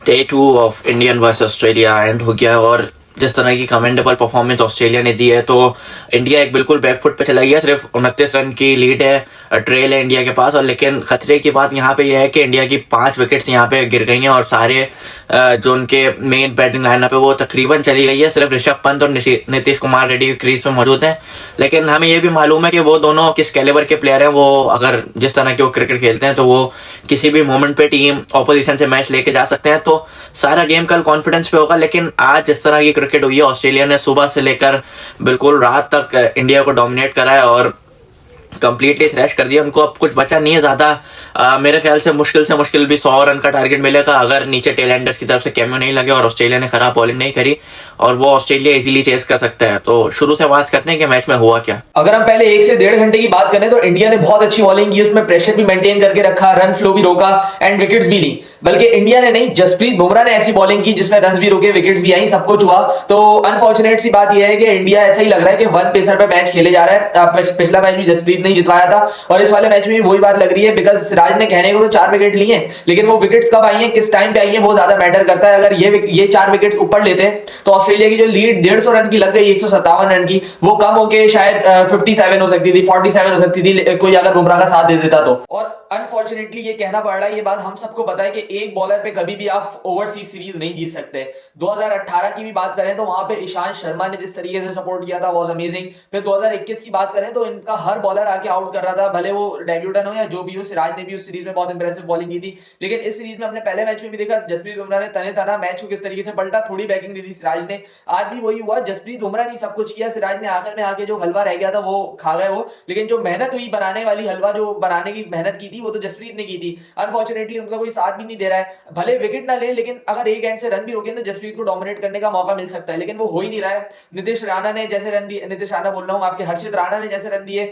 Day 2 of Indian versus Australia and हो गया और जिस तरह की कमेंडेबल परफॉर्मेंस ऑस्ट्रेलिया ने दी है तो इंडिया एक बिल्कुल बैकफुट पे चला गया। सिर्फ 29 रन की लीड है, ट्रेल है इंडिया के पास। और लेकिन खतरे की बात यहाँ पे यह है कि इंडिया की 5 विकेट्स यहाँ पे गिर गई हैं और सारे जो उनके मेन बैटिंग लाइनअप है वो तकरीबन चली गई है। सिर्फ ऋषभ पंत और नीतीश कुमार रेड्डी क्रीज में मौजूद हैं। लेकिन हमें ये भी मालूम है कि वो दोनों किस कैलिबर के प्लेयर हैं। वो अगर जिस तरह के वो क्रिकेट खेलते हैं तो वो किसी भी मोमेंट पे टीम ऑपोजिशन से मैच लेके जा सकते हैं। तो सारा गेम कल कॉन्फिडेंस पे होगा। लेकिन आज जिस तरह की क्रिकेट हुई है, ऑस्ट्रेलिया ने सुबह से लेकर बिल्कुल रात तक इंडिया को डोमिनेट करा है और कंप्लीटली थ्रैश कर दिया। उनको अब कुछ बचा नहीं है ज्यादा। मेरे ख्याल से मुश्किल भी 100 रन का टारगेट मिलेगा अगर नीचे टेलएंडर्स की तरफ से कैमियो नहीं लगे और ऑस्ट्रेलिया ने खराब बॉलिंग नहीं करी, और वो ऑस्ट्रेलिया इजीली चेस कर सकता है। तो शुरू से बात करते हैं कि मैच में हुआ क्या। अगर हम पहले 1 से 1.5 घंटे की बात करें तो इंडिया ने बहुत अच्छी बॉलिंग की, उसमें प्रेशर भी मेंटेन करके रखा, रन फ्लो भी रोका एंड विकेट्स भी ली। बल्कि इंडिया ने नहीं, जसप्रीत बुमराह ने ऐसी बॉलिंग की जिसमें रन भी रुके, विकेट्स भी आई, सब कुछ हुआ। तो अनफॉर्चुनेट सी बात यह है कि इंडिया ऐसा ही लग रहा है कि वन पेसर पे मैच खेले जा रहा है। पिछला मैच भी जसप्रीत ने जितवाया था और इस वाले मैच में भी वही बात लग रही है। बिकॉज सिराज ने कहने को तो 4 विकेट लिए हैं, लेकिन वो विकेट्स कब आई हैं, किस टाइम पे आई हैं, वो ज्यादा मैटर करता है। अगर ये 4 विकेट्स ऊपर लेते हैं तो ऑस्ट्रेलिया की जो लीड 150 रन की लग गई 157 रन की, वो कम होके शायद 57 हो सकती थी, 47 हो सकती थी, कोई अगर बुमराह का साथ दे देता तो। और अनफॉर्चुनेटली ये कहना पड़ रहा है, ये बात हम सबको पता है कि एक बॉलर पे कभी भी आप ओवरसीज सीरीज नहीं जीत सकते। 2018 की भी बात करें तो वहां पे ईशांत शर्मा ने जिस तरीके से सपोर्ट किया था वाज अमेजिंग। फिर 2021 की बात करें तो इनका हर बॉलर आके आउट कर रहा था, भले वो डेब्यूटन हो या जो भी हो। सिराज ने भी उस सीरीज में बहुत इंप्रेसिव बॉलिंग की थी। लेकिन इस सीरीज में अपने पहले मैच में भी देखा जसप्रीत बुमराह ने तने तना मैच को किस तरीके से पलटा, थोड़ी बैटिंग दी थी सिराज ने। आज भी वही हुआ, जसप्रीत बुमराह ने सब कुछ किया, सिराज ने आखिर में आके जो हलवा रह गया था वो खा गए वो। लेकिन जो मेहनत हुई बनाने वाली, हलवा जो बनाने की मेहनत की थी वो तो जसप्रीत ने की थी। अनफॉर्चुनेटली उनका कोई साथ भी नहीं दे रहा है। भले विकेट ना ले, लेकिन अगर एक एंड से रन भी रोके तो जसप्रीत को डोमिनेट करने का मौका मिल सकता है, लेकिन वो हो ही नहीं रहा है। नीतीश राणा ने जैसे रन दिए, नीतीश राणा बोल रहा हूँ, आपके हर्षित राणा ने जैसे रन दिए,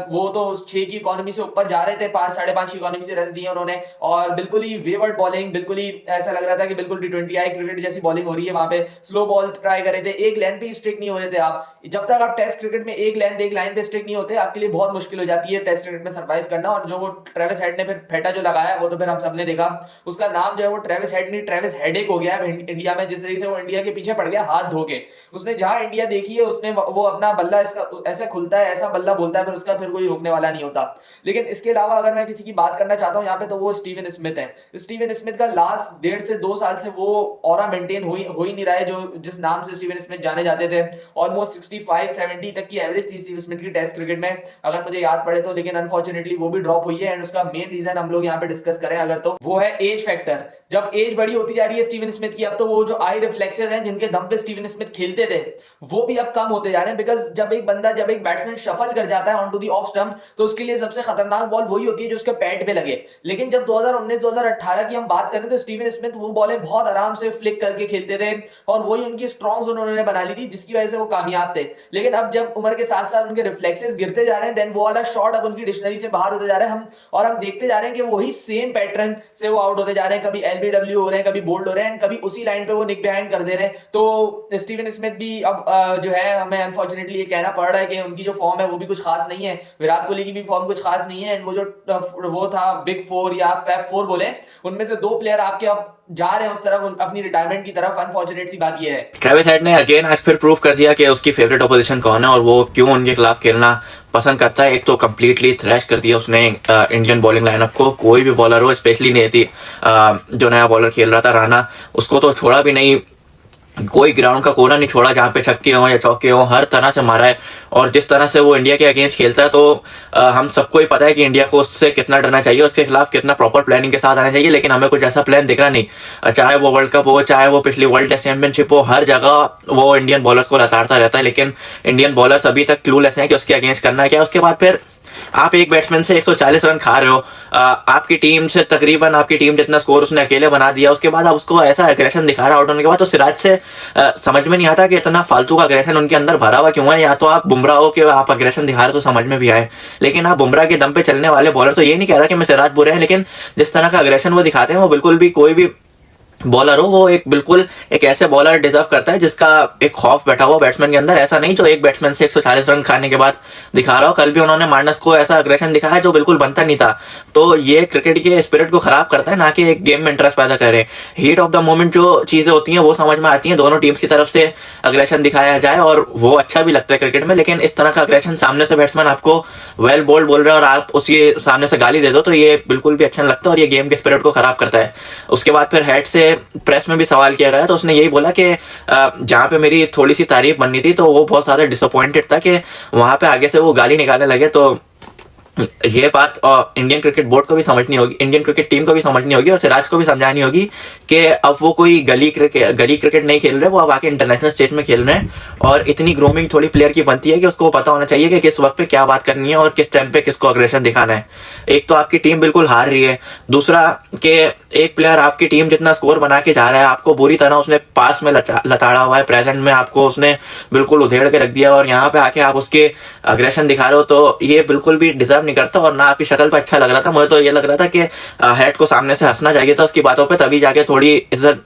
वो तो 6 की इकोनॉमी से ऊपर जा रहे थे, 5 साढ़े 5 की इकोनॉमी से रन दिए उन्होंने। और बिल्कुल ही वेवर्ड बॉलिंग, बिल्कुल ही ऐसा लग रहा था कि बिल्कुल T20 क्रिकेट जैसी बॉलिंग हो रही है। वहां पे स्लो बॉल ट्राई कर रहे थे, एक लाइन पे स्ट्रिक नहीं हो रहे थे। आप जब तक आप टेस्ट क्रिकेट में एक लाइन पे स्ट्रिक नहीं होते, आपके लिए बहुत मुश्किल हो जाती है टेस्ट क्रिकेट में सर्वाइव करना। और जो वो ट्रेविस हेड ने फिर फेटा जो लगाया वो तो फिर हम सबने देखा, उसका नाम जो है वो ट्रेविस हेड नहीं ट्रेविस हेडेक हो गया है इंडिया में। जिस तरीके से वो इंडिया के पीछे पड़ गया हाथ धो के, उसने जहां इंडिया देखी है उसने वो अपना बल्ला इसका ऐसे खुलता है, ऐसा बल्ला बोलता है, फिर उसका फिर कोई रोकने वाला नहीं होता। लेकिन इसके अलावा अगर मैं किसी की बात करना चाहता हूं यहाँ पे तो वो स्टीवन स्मिथ है। स्टीवन स्मिथ का लास्ट 1.5 से 2 साल से वो ऑरा मेंटेन हो ही नहीं रहा है जो जिस नाम से स्टीवन स्मिथ जाने जाते थे। ऑलमोस्ट 65-70 तक की एवरेज थी स्टीवन स्मिथ की टेस्ट क्रिकेट में, अगर मुझे याद पड़े तो। लेकिन अनफॉर्चुनेटली वो भी ड्रॉप हुई है एंड उसका मेन रीजन हम लोग यहाँ पे डिस्कस करें अगर तो वो है एज फैक्टर। जब एज बड़ी होती जा रही है स्टीवन स्मिथ की, अब तो वो जो आई रिफ्लेक्सेस हैं जिनके दम पे स्टीवन स्मिथ खेलते थे वो भी अब कम होते जा रहे हैं। बिकॉज जब एक बैट्समैन शफल कर जाता है on to the off stump तो उसके लिए सबसे खतरनाक बॉल वही होती है जो उसके पैड पे लगे। लेकिन जब 2019-2018 की हम बात करें तो स्टीवन स्मिथ वो बॉलें बहुत आराम से फ्लिक करके खेलते थे और वही उनकी स्ट्रॉन्ग जोन उन्होंने बना ली थी जिसकी वजह से वो कामयाब थे। लेकिन अब जब उम्र के साथ साथ उनके रिफ्लेक्सेस गिरते जा रहे हैं, देन वो वाला शॉट अब उनकी डिक्शनरी से बाहर होते जा रहे हैं और हम देखते जा रहे हैं कि वही सेम पैटर्न से वो आउट होते जा रहे हैं। कभी एलबीडब्ल्यू हो रहे हैं, कभी बोल्ड हो रहे हैं, कभी उसी लाइन पे वो निक बिहाइंड कर दे रहे हैं। तो स्टीवन स्मिथ भी अब जो है हमें अनफॉर्चुनेटली ये कहना पड़ रहा है कि उनकी जो फॉर्म है वो भी कुछ खास नहीं है। विराट कोहली की भी फॉर्म कुछ खास नहीं है एंड वो जो वो था बिग 4 या फैब 4 बोले, उनमें से 2 प्लेयर आपके अब जा रहे हैं उस तरफ, अपनी रिटायरमेंट की तरफ। अनफॉर्चुनेट सी बात ये है ट्रेविस हेड ने अगेन आज फिर प्रूव कर दिया कि उसकी फेवरेट ऑपोजिशन कौन है और वो क्यों उनके खिलाफ खेलना पसंद करता है। एक तो कंप्लीटली थ्रैश कर दिया उसने इंडियन बॉलिंग लाइनअप को। कोई भी बॉलर हो, स्पेशली नहीं थी जो नया बॉलर खेल रहा था राणा, उसको तो छोड़ा भी नहीं। कोई ग्राउंड का कोना नहीं छोड़ा जहां पे छक्के हो या चौके हो, हर तरह से मारा है। और जिस तरह से वो इंडिया के अगेंस्ट खेलता है तो हम सबको ही पता है कि इंडिया को उससे कितना डरना चाहिए, उसके खिलाफ कितना प्रॉपर प्लानिंग के साथ आना चाहिए। लेकिन हमें कुछ ऐसा प्लान दिखा नहीं। चाहे वो वर्ल्ड कप हो, चाहे वो पिछली वर्ल्ड टेस्ट चैंपियनशिप हो, हर जगह वो इंडियन बॉलर्स को लताड़ता रहता है। लेकिन इंडियन बॉलर्स अभी तक क्लूलेस हैं कि उसके अगेंस्ट करना क्या है। उसके बाद फिर आप एक बैट्समैन से 140 रन खा रहे हो, आपकी टीम से तकरीबन आपकी टीम जितना स्कोर उसने अकेले बना दिया, उसके बाद आप उसको ऐसा एग्रेशन दिखा रहा आउट होने के बाद। तो सिराज से समझ में नहीं आता कि इतना फालतू का एग्रेशन उनके अंदर भरा हुआ क्यों है। या तो आप बुमराह हो कि आप एग्रेशन दिखा रहे तो समझ में भी आए, लेकिन आप बुमराह के दम पे चलने वाले बॉलर। तो ये नहीं कह रहा कि मैं सिराज बुरे हैं, लेकिन जिस तरह का एग्रेशन वो दिखाते हैं वो बिल्कुल भी कोई भी बॉलर हो, वो एक बिल्कुल एक ऐसे बॉलर डिजर्व करता है जिसका एक खौफ बैठा हुआ बैट्समैन के अंदर, ऐसा नहीं जो एक बैट्समैन से 140 रन खाने के बाद दिखा रहा हो। कल भी उन्होंने मार्नस को ऐसा अग्रेशन दिखाया जो बिल्कुल बनता नहीं था। तो ये क्रिकेट के स्पिरिट को खराब करता है, ना कि एक गेम में इंटरेस्ट पैदा करे। हीट ऑफ द मोमेंट जो चीजें होती हैं वो समझ में आती हैं, दोनों टीम्स की तरफ से अग्रेशन दिखाया जाए और वो अच्छा भी लगता है क्रिकेट में। लेकिन इस तरह का अग्रेशन, सामने से बैट्समैन आपको वेल बोल्ड बोल रहे हैं और आप उसके सामने से गाली दे दो, तो ये बिल्कुल भी अच्छा नहीं लगता और ये गेम के स्पिरिट को खराब करता है। उसके बाद फिर हेड से प्रेस में भी सवाल किया गया तो उसने यही बोला कि जहां पे मेरी थोड़ी सी तारीफ बननी थी तो वो बहुत ज्यादा डिसअपॉइंटेड था कि वहां पे आगे से वो गाली निकालने लगे। तो ये बात इंडियन क्रिकेट बोर्ड को भी समझनी होगी, इंडियन क्रिकेट टीम को भी समझनी होगी और सिराज को भी समझानी होगी कि अब वो कोई गली क्रिकेट नहीं खेल रहे, वो अब आके इंटरनेशनल स्टेज में खेल रहे हैं। और इतनी ग्रूमिंग थोड़ी प्लेयर की बनती है कि उसको पता होना चाहिए कि किस वक्त पे क्या बात करनी है और किस टाइम पे किसको अग्रेशन दिखाना है। एक तो आपकी टीम बिल्कुल हार रही है, दूसरा कि एक प्लेयर आपकी टीम जितना स्कोर बना के जा रहा है, आपको बुरी तरह उसने पास में लताड़ा हुआ है, प्रेजेंट में आपको उसने बिल्कुल उधेड़ के रख दिया और यहाँ पे आके आप उसके अग्रेशन दिखा रहे हो, तो ये बिल्कुल भी डिजर्व नहीं करता और ना आपकी शक्ल पे अच्छा लग रहा था। मुझे तो ये लग रहा था कि हेड को सामने से हंसना चाहिए था उसकी बातों पे, तभी जाके थोड़ी इज्जत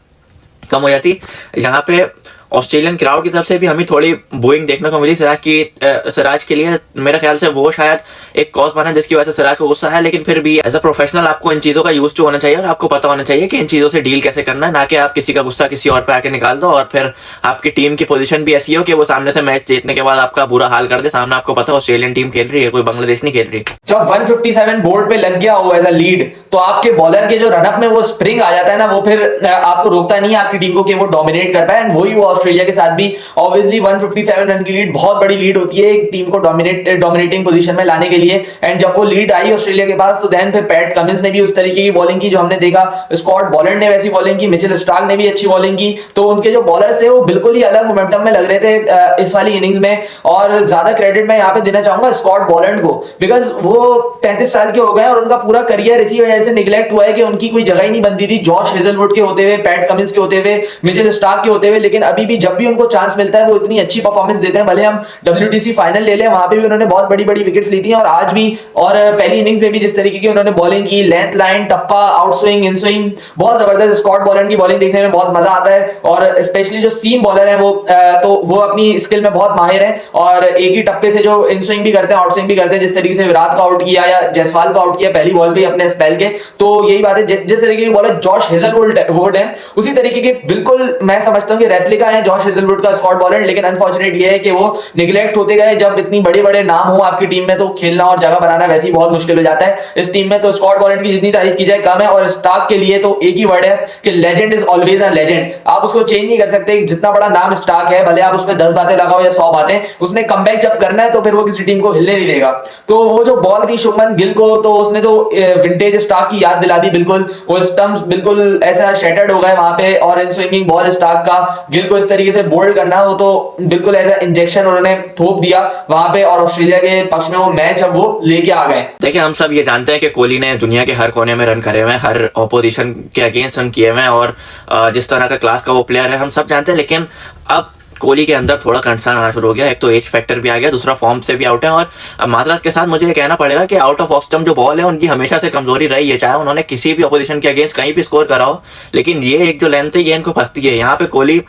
कम हो जाती। यहाँ पे ऑस्ट्रेलियन क्राउड की तरफ से भी हमें थोड़ी बूइंग देखने को मिली सिराज के लिए। मेरे ख्याल से वो शायद एक कॉज बना जिसकी वजह से सिराज को गुस्सा है, लेकिन फिर भी एज अ प्रोफेशनल आपको इन चीजों का यूज टू होना चाहिए और आपको पता होना चाहिए कि इन चीजों से डील कैसे करना है, ना कि आप किसी का गुस्सा किसी और पे आके निकाल दो और फिर आपकी टीम की पोजीशन भी ऐसी हो कि वो सामने से मैच जीतने के बाद आपका बुरा हाल कर दे। सामने आपको पता है ऑस्ट्रेलियन टीम खेल रही है, कोई बांग्लादेश नहीं खेल रही। जब 157 बोर्ड पे लग गया हो एज अ लीड, तो आपके बॉलर के जो रनअप में वो स्प्रिंग आ जाता है ना, वो फिर आपको रोकता नहीं है आपकी टीम को कि वो डोमिनेट कर पाए। एंड वही हुआ ऑस्ट्रेलिया के साथ भी। ऑब्वियसली 157 रन की लीड बहुत बड़ी लीड होती है एक टीम को डोमिनेटिंग पोजीशन में लाने के लिए। एंड जब वो लीड आई ऑस्ट्रेलिया के पास, तो देन फिर पैट कमिंस ने भी उस तरीके की बॉलिंग की जो हमने देखा, स्कॉट बॉलैंड ने वैसी बॉलिंग की, मिचेल स्टार्क ने भी अच्छी बॉलिंग की। तो उनके जो बॉलर्स थे वो बिल्कुल ही अलग मोमेंटम में लग रहे थे इस वाली इनिंग्स में। और ज्यादा क्रेडिट मैं यहाँ पे देना चाहूंगा स्कॉट बॉलैंड को, बिकॉज वो 33 साल के हो गए और उनका पूरा करियर इसी वजह से निगलेक्ट हुआ है कि उनकी कोई जगह ही नहीं बनती थी, जॉश हेजलवुड के होते हुए, पैट कमिंस के होते हुए, मिचेल स्टार्क के होते हुए। लेकिन अभी भी जब भी उनको चांस मिलता है वो इतनी अच्छी परफॉर्मेंस देते हैं। भले हम WTC फाइनल ले लें, वहां पे भी उन्होंने बहुत बड़ी बड़ी विकेट्स ली थी और आज भी, और पहली इनिंग्स में भी जिस तरीके की उन्होंने बॉलिंग की, length line, tappa, out swing, in swing, बहुत जबरदस्त। स्कॉट बॉलैंड की बॉलिंग देखने में बहुत मजा आता है और स्पेशली जो सीम बॉलर है वो अपनी स्किल में बहुत माहिर है और एक ही टप्पे से जो इन स्विंग भी करते हैं, आउट स्विंग भी करते हैं। जिस तरीके से विराट को आउट किया या जायसवाल को आउट किया पहली बॉल पे अपने स्पेल के, तो यही बात है। जिस तरीके की बॉलर जॉश हेजलवुड है, उसी तरीके के बिल्कुल मैं समझता हूं कि रेप्लिका है जॉश हेजलवुड का स्कॉट बॉलैंड। लेकिन अनफॉर्चुनेट ये है कि वो निगलेक्ट होते गए। जब इतनी बड़े बड़े नाम हो आपकी टीम में तो खेलना और जगह बनाना वैसे ही बहुत मुश्किल हो जाता है इस टीम में। तो स्कॉट बॉलैंड की जितनी तारीफ की जाए कम है। और स्टार्क के लिए तो एक ही वर्ड है कि legend is always a legend. आप उसको चेंज नहीं कर सकते। जितना बड़ा नाम स्टार्क है, भले आप उसमें 10 बातें लगाओ या 100 बातें, उसने कमबैक जब करना है तो फिर वो किसी टीम को हिलने नहीं देगा। तो वो जो बॉल थी शुभमन गिल को, तो उसने तो विंटेज स्टार्क की याद दिला दी बिल्कुल। वो स्टंप्स बिल्कुल ऐसा शैटर्ड हो गए वहां पे और इन स्विंगिंग बॉल स्टार्क का गिल को इस तरीके से बोल्ड करना, वो तो बिल्कुल ऐसा इंजेक्शन उन्होंने थोप दिया वहां पे और ऑस्ट्रेलिया के पक्ष में वो मैच अब वो लेके आ गए। देखिए, हम सब ये जानते हैं कि कोहली ने दुनिया के हर कोने में रन करे हुए हैं, हर ऑपोजिशन के अगेंस्ट रन किए हुए हैं और जिस तरह का क्लास का वो प्लेयर है हम सब जानते हैं। लेकिन अब कोहली के अंदर थोड़ा कंसर्न आना शुरू हो गया। एक तो एज फैक्टर भी आ गया, दूसरा फॉर्म से भी आउट है। और माजरत के साथ मुझे ये कहना पड़ेगा कि आउट ऑफ ऑफ जो बॉल है उनकी हमेशा से कमजोरी रही है, चाहे उन्होंने किसी भी अपोजिशन के अगेंस्ट कहीं भी स्कोर करा हो। लेकिन ये एक जो लेंथ है ये इनको फंसती है। यहाँ पे कोहली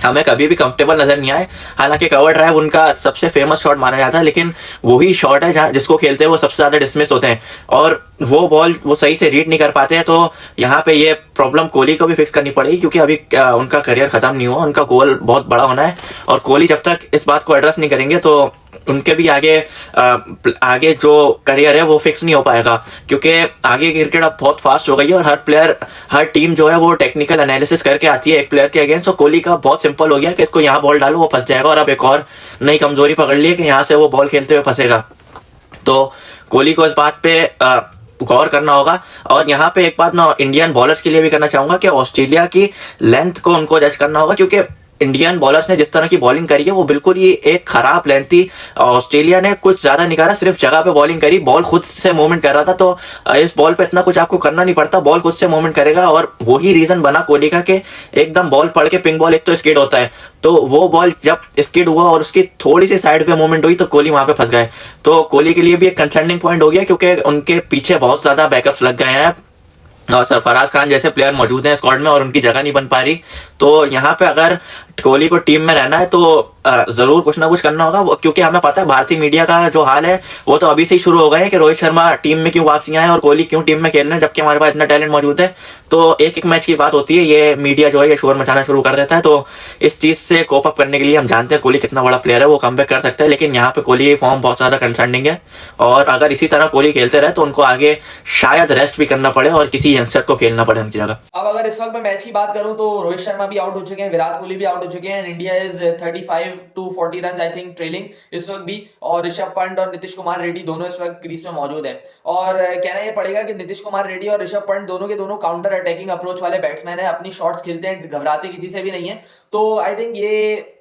हमें कभी भी कंफर्टेबल नजर नहीं आए। हालांकि कवर ड्राइव उनका सबसे फेमस शॉट माना जाता है, लेकिन वही शॉट है जहां जिसको खेलते हैं वो सबसे ज्यादा डिसमिस होते हैं और वो बॉल वो सही से रीड नहीं कर पाते हैं। तो यहाँ पे ये प्रॉब्लम कोहली को भी फिक्स करनी पड़ेगी, क्योंकि अभी उनका करियर खत्म नहीं हुआ, उनका गोल बहुत बड़ा होना है। और कोहली जब तक इस बात को एड्रेस नहीं करेंगे तो उनके भी आगे जो करियर है वो फिक्स नहीं हो पाएगा, क्योंकि आगे क्रिकेट अब बहुत फास्ट हो गई है और हर टीम जो है वो टेक्निकल एनालिसिस करके आती है एक प्लेयर के अगेंस्ट। तो कोहली का बहुत सिंपल हो गया कि इसको यहाँ बॉल डालो वो फंस जाएगा, और अब एक और नई कमजोरी पकड़ ली है कि यहाँ से वो बॉल खेलते हुए फंसेगा। तो कोहली को इस बात पे गौर करना होगा। और यहाँ पे एक बात मैं इंडियन बॉलर्स के लिए भी करना चाहूंगा कि ऑस्ट्रेलिया की लेंथ को उनको जज करना होगा, क्योंकि इंडियन बॉलर्स ने जिस तरह की बॉलिंग करी है वो बिल्कुल ही एक खराब लेंथ थी। ऑस्ट्रेलिया ने कुछ ज्यादा नहीं करा, सिर्फ जगह पे बॉलिंग करी, बॉल खुद से मूवमेंट कर रहा था। तो इस बॉल पे इतना कुछ आपको करना नहीं पड़ता, बॉल खुद से मूवमेंट करेगा। और वही रीजन बना कोहली का कि एकदम बॉल पड़ के पिंक बॉल एक तो स्किड होता है, तो वो बॉल जब स्किड हुआ और उसकी थोड़ी सी साइड पे मूवमेंट हुई तो कोहली वहां पे फंस गए। तो कोहली के लिए भी एक कंसर्निंग पॉइंट हो गया, क्योंकि उनके पीछे बहुत ज्यादा बैकअप्स लग गए हैं और सरफराज खान जैसे प्लेयर मौजूद हैं स्क्वाड में और उनकी जगह नहीं बन पा रही, तो यहाँ पे अगर कोहली को टीम में रहना है तो जरूर कुछ ना कुछ करना होगा क्योंकि हमें पता है भारतीय मीडिया का जो हाल है वो तो अभी से ही शुरू हो गए हैं कि रोहित शर्मा टीम में क्यों वापसी आए और कोहली क्यों टीम में खेल रहे हैं जबकि हमारे पास इतना टैलेंट मौजूद है। तो एक एक मैच की बात होती है, ये मीडिया जो है ये शोर मचाना शुरू कर देता है। तो इस चीज से कोप अप करने के लिए हम जानते हैं कोहली कितना बड़ा प्लेयर है, वो कमबैक कर सकता है, लेकिन यहाँ पे कोहली की फॉर्म बहुत ज्यादा कंसर्निंग है और अगर इसी तरह कोहली खेलते रहे तो उनको आगे शायद रेस्ट भी करना पड़े और किसी यंगस्टर को खेलना पड़े उनकी जगह। अब अगर इस वक्त मैं मैच की बात करूं तो रोहित शर्मा भी आउट हो चुके हैं, विराट कोहली भी आउट हो चुके हैं, India is 35 to 40 run I think trailing इस वक्त भी, और ऋषभ पंत और नीतीश कुमार रेड्डी दोनों इस वक्त क्रीज में मौजूद हैं। और कहना ये पड़ेगा कि नीतीश कुमार रेड्डी और ऋषभ पंत दोनों के दोनों काउंटर अटैकिंग अप्रोच वाले बैट्समैन है, अपनी शॉट्स खेलते हैं, घबराते किसी से भी नहीं है। तो आई थिंक ये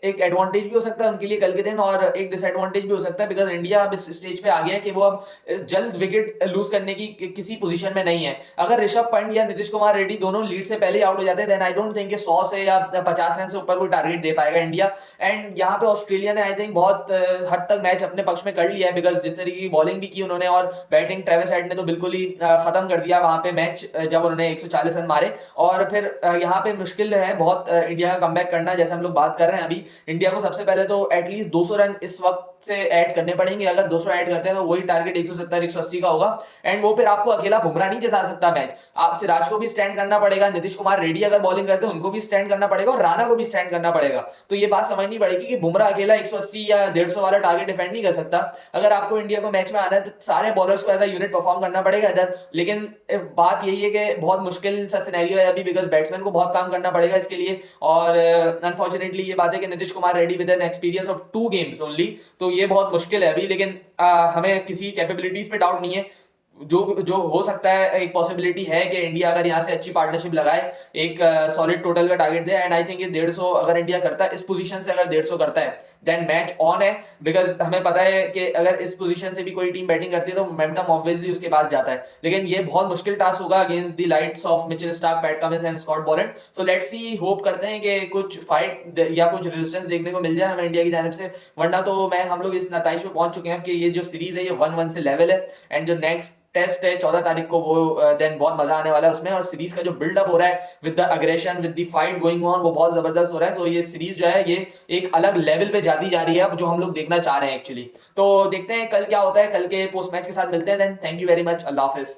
एक एडवांटेज भी हो सकता है उनके लिए कल के दिन और एक डिसएडवांटेज भी हो सकता है, बिकॉज इंडिया अब इस स्टेज पे आ गया है कि वो अब जल्द विकेट लूज करने की किसी पोजीशन में नहीं है। अगर ऋषभ पंत या नीतीश कुमार रेड्डी दोनों लीड से पहले आउट हो जाते हैं देन आई डोंट थिंक 100 से या 50 रन से ऊपर कोई टारगेट दे पाएगा इंडिया। एंड यहाँ पे ऑस्ट्रेलिया ने आई थिंक बहुत हद तक मैच अपने पक्ष में कर लिया है, बिकॉज जिस तरीके की बॉलिंग भी की उन्होंने और बैटिंग ट्रेविस हेड ने तो बिल्कुल ही खत्म कर दिया वहां पे मैच जब उन्होंने 140 रन मारे। और फिर यहाँ पे मुश्किल है बहुत इंडिया का कमबैक करना, जैसे हम लोग बात कर रहे हैं अभी। इंडिया को सबसे पहले तो एटलीस्ट 200 रन इस वक्त से ऐड करने पड़ेंगे, अगर 200 ऐड करते हैं तो वही टारगेट 170 180 का होगा। एंड वो फिर आपको अकेला बुमराह नहीं जिता सकता मैच, आप सिराज को भी स्टैंड करना पड़ेगा, नीतीश कुमार रेड्डी अगर बॉलिंग करते हैं उनको भी स्टैंड करना पड़ेगा और राणा को भी स्टैंड करना पड़ेगा। तो ये बात समझनी पड़ेगी कि बुमराह अकेला 180 या 150 वाला टारगेट डिफेंड नहीं कर सकता। अगर आपको इंडिया को मैच में आना है तो सारे बॉलर्स को एज अ यूनिट परफॉर्म करना पड़ेगा इधर। लेकिन बात यही है कि बहुत मुश्किल सा सिनेरियो है अभी, बिकॉज बैट्समैन को बहुत काम करना पड़ेगा इसके लिए। और अनफॉर्चुनेटली ये बात है कि Nitish Kumar Reddy with an experience of 2 games only, तो ये बहुत मुश्किल है अभी। लेकिन हमें किसी कैपेबिलिटीज पे डाउट नहीं है, जो जो हो सकता है एक पॉसिबिलिटी है कि इंडिया अगर यहाँ से अच्छी पार्टनरशिप लगाए, एक सॉलिड टोटल का target they, and I think ये 150 अगर इंडिया करता है इस पोजीशन से, अगर 150 करता है देन मैच ऑन है। बिकॉज हमें पता है कि अगर इस पोजीशन से भी कोई टीम बैटिंग करती है तो मोमेंटम ऑब्वियसली उसके पास जाता है, लेकिन ये बहुत मुश्किल टास्क होगा against the likes of Mitchell Starc, Pat Cummins and Scott Boland. So let's see, hope करते हैं कि कुछ फाइट या कुछ रेजिस्टेंस देखने को मिल जाए हमें इंडिया की जानिब से, वरना तो हम लोग इस नताइज पे पहुंच चुके हैं कि ये जो सीरीज है ये 1-1 से लेवल है। एंड जो नेक्स्ट टेस्ट है 14 तारीख को वो देन बहुत मजा आने वाला है उसमें, और सीरीज का जो बिल्डअप हो रहा है with the aggression with the fight going on वो बहुत जबरदस्त हो रहा है। सो ये सीरीज जो है ये एक अलग लेवल पे जाती जा रही है अब, जो हम लोग देखना चाह रहे हैं एक्चुअली। तो देखते हैं कल क्या होता है, कल के पोस्ट मैच के साथ मिलते हैं। Then thank you very much, अल्लाह हाफिज।